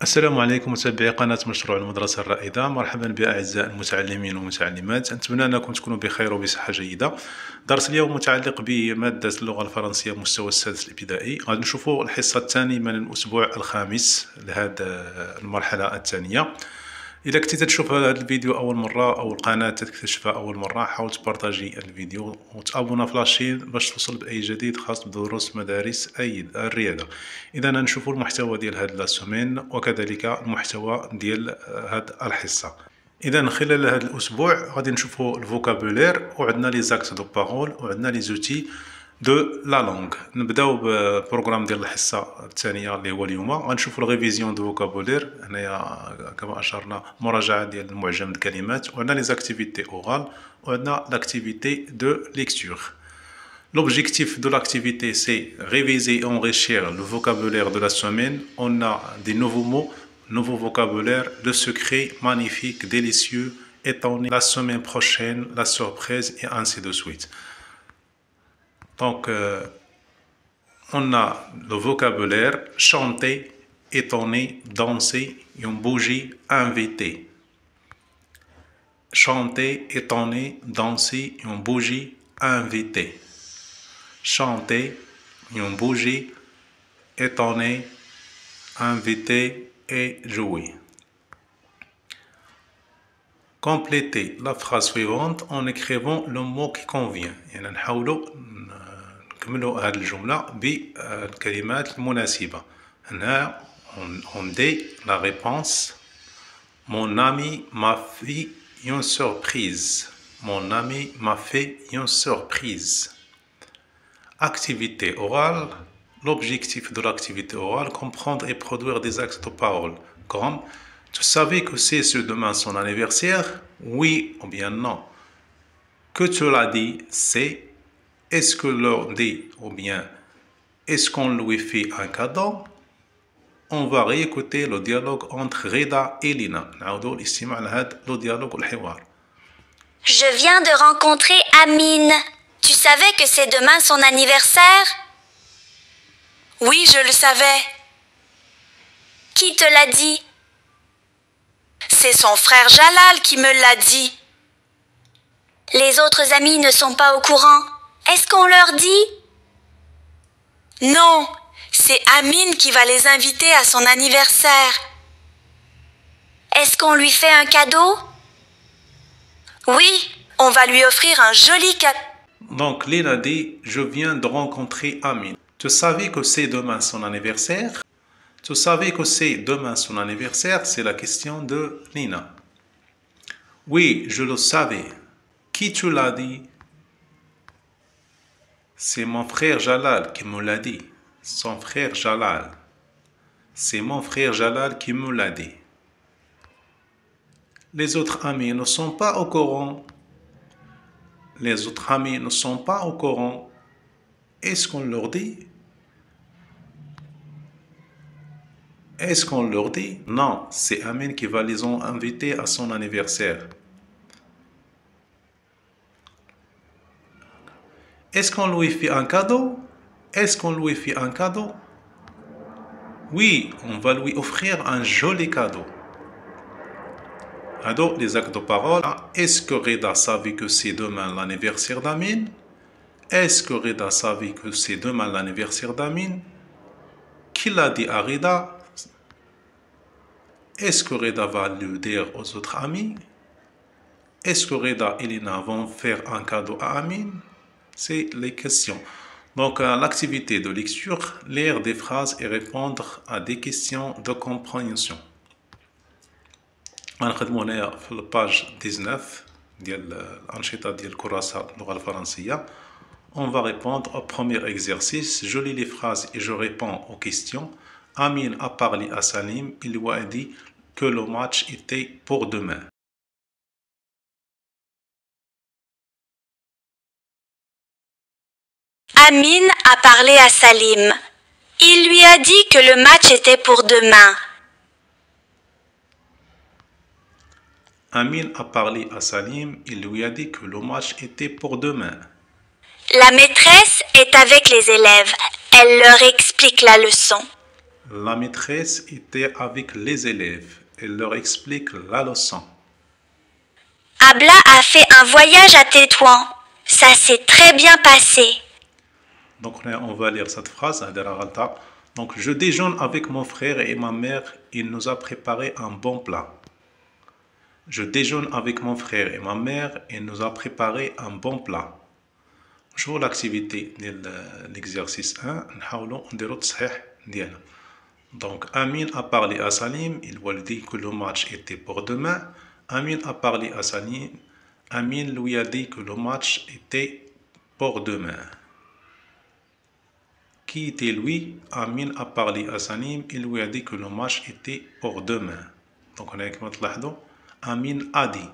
السلام عليكم متابعي قناة مشروع المدرسة الرائدة. مرحبا بأعزائي المتعلمين والمتعلمات، نتمنى أنكم تكونوا بخير وبصحة جيدة. درس اليوم متعلق بمادة اللغة الفرنسية مستوى السادس الابتدائي. غادي نشوفوا الحصة الثانية من الأسبوع الخامس لهذه المرحلة الثانية. إذا كنتي تشوف هذا الفيديو أول مرة أو القناة تكتشفها أول مرة، حاول تبارطاجي الفيديو وتابونا في لاشين باش توصل بأي جديد خاص بدروس مدارس الرياضة. إذا نشوفوا المحتوى ديال هاد لا سومين وكذلك المحتوى ديال هاد الحصة. إذا خلال هذا الأسبوع غادي نشوفوا الفوكابولير وعندنا لي زاكت دو بارول وعندنا لي زوتي دو لا لونغ. نبداو بالبروغرام ديال الحصه الثانيه اللي هو اليوم. غنشوفوا الريفيزيون دو فوكابولير، هنايا كما اشرنا مراجعه ديال المعجم الكلمات، وعندنا لي زاكتيفيتي اورال وعندنا لاكتيفيتي دو ليكتور. L'objectif de l'activité, c'est réviser et enrichir le vocabulaire de la semaine. On a des nouveaux mots, nouveaux vocabulaires, le secret, magnifique, délicieux, étonné, la semaine prochaine, la surprise et ainsi de suite. Donc, on a le vocabulaire chanter, étonner, danser, une bougie, inviter. Chanter, étonner, danser, une bougie, inviter. Chanter, une bougie, étonner, inviter et jouer. Complétez la phrase suivante en écrivant le mot qui convient. يعني نحاولوا نكملوا هذه الجملة بالكلمات المناسبة. هنا on dit la réponse. Mon ami m'a fait une surprise. Mon ami m'a fait une surprise. Activité orale. L'objectif de l'activité orale, comprendre et produire des actes de parole. Comme, tu savais que c'est ce demain son anniversaire? Oui ou bien non. Que tu l'as dit, c'est. Est-ce que l'on dit ou bien est-ce qu'on lui fait un cadeau? On va réécouter le dialogue entre Reda et Lina. نعاودوا الاستماع لهذا le dialogue والحوار. Je viens de rencontrer Amine. Tu savais que c'est demain son anniversaire? Oui, je le savais. Qui te l'a dit? C'est son frère Jalal qui me l'a dit. Les autres amis ne sont pas au courant. Est-ce qu'on leur dit? Non, c'est Amine qui va les inviter à son anniversaire. Est-ce qu'on lui fait un cadeau? Oui, on va lui offrir un joli cadeau. Donc, Lina dit, je viens de rencontrer Amine. Tu savais que c'est demain son anniversaire? Tu savais que c'est demain son anniversaire? C'est la question de Lina. Oui, je le savais. Qui te l'a dit? C'est mon frère Jalal qui me l'a dit. Son frère Jalal. C'est mon frère Jalal qui me l'a dit. Les autres amis ne sont pas au courant. Les autres amis ne sont pas au courant. Est-ce qu'on leur dit? Est-ce qu'on leur dit? Non, c'est Amine qui va les inviter à son anniversaire. Est-ce qu'on lui fait un cadeau? Est-ce qu'on lui fait un cadeau? Oui, on va lui offrir un joli cadeau. Alors, les actes de parole. Est-ce que Reda savait que c'est demain l'anniversaire d'Amine? Est-ce que Reda savait que c'est demain l'anniversaire d'Amine? Qui l'a dit à Reda? Est-ce que Reda va le dire aux autres amis? Est-ce que Reda et Lina vont faire un cadeau à Amine? C'est les questions. Donc, l'activité de lecture, lire des phrases et répondre à des questions de compréhension. غنخدمو هنايا في الباج 19 ديال الأنشطة ديال كراسة اللغة الفرنسية. On va répondre au premier exercice. Je lis les phrases et je réponds aux questions. Amine a parlé à Salim. Il lui a dit que le match était pour demain. Amine a parlé à Salim. Il lui a dit que le match était pour demain. Amine a parlé à Salim. Il lui a dit que le match était pour demain. La maîtresse est avec les élèves. Elle leur explique la leçon. La maîtresse était avec les élèves. Elle leur explique la leçon. Abla a fait un voyage à Tétouan. Ça s'est très bien passé. Donc on va lire cette phrase. Donc je déjeune avec mon frère et ma mère. Il nous a préparé un bon plat. Je déjeune avec mon frère et ma mère. Il nous a préparé un bon plat. شو l'activité de l'exercice 1 نحاولوا نديرو التصحيح ديالها. Donc Amine a parlé à Salim, il lui a dit que le match était pour demain. Amine a parlé à Salim, Amine lui a dit que le match était pour demain. Qui était lui? Amine a parlé à Salim, il lui a dit que le match était pour demain. Donc on a كما تلاحظوا Amine a dit.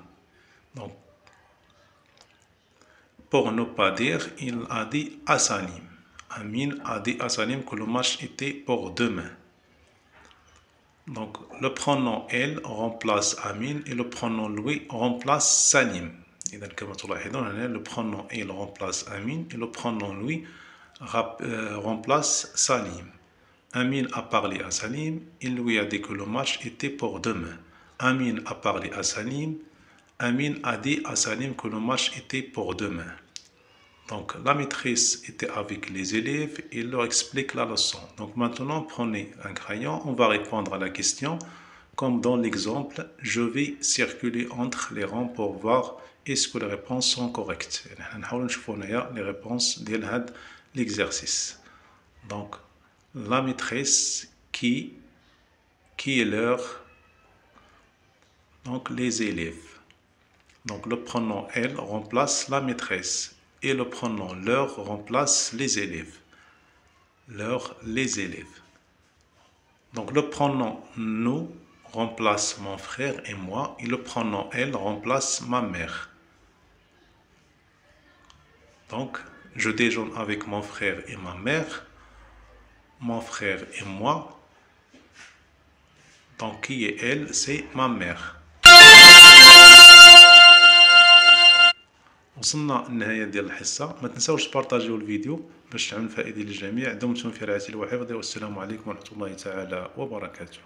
Donc pour ne pas dire, il a dit à Salim. Amine a dit à Salim que le match était pour demain. Donc, le pronom elle remplace Amine et le pronom lui remplace Salim. Le pronom elle remplace Amine et le pronom lui remplace Salim. Amine a parlé à Salim, il lui a dit que le match était pour demain. Amine a parlé à Salim, Amine a dit à Salim que le match était pour demain. Donc, la maîtresse était avec les élèves et il leur explique la leçon. Donc, maintenant, prenez un crayon, on va répondre à la question. Comme dans l'exemple, je vais circuler entre les rangs pour voir est-ce que les réponses sont correctes. On va voir les réponses de l'exercice. Donc, la maîtresse qui est leur, donc les élèves. Donc, le pronom elle remplace la maîtresse. Et le pronom leur remplace les élèves. Les élèves. Donc le pronom nous remplace mon frère et moi. Et le pronom elle remplace ma mère. Donc je déjeune avec mon frère et ma mère. Mon frère et moi. Donc qui est elle? C'est ma mère. وصلنا للنهاية ديال الحصة. ما تنساوش تبارطاجيو الفيديو باش تعمل فائدة للجميع. دمتم في رعاية الله وحفظه، والسلام عليكم ورحمة الله تعالى وبركاته.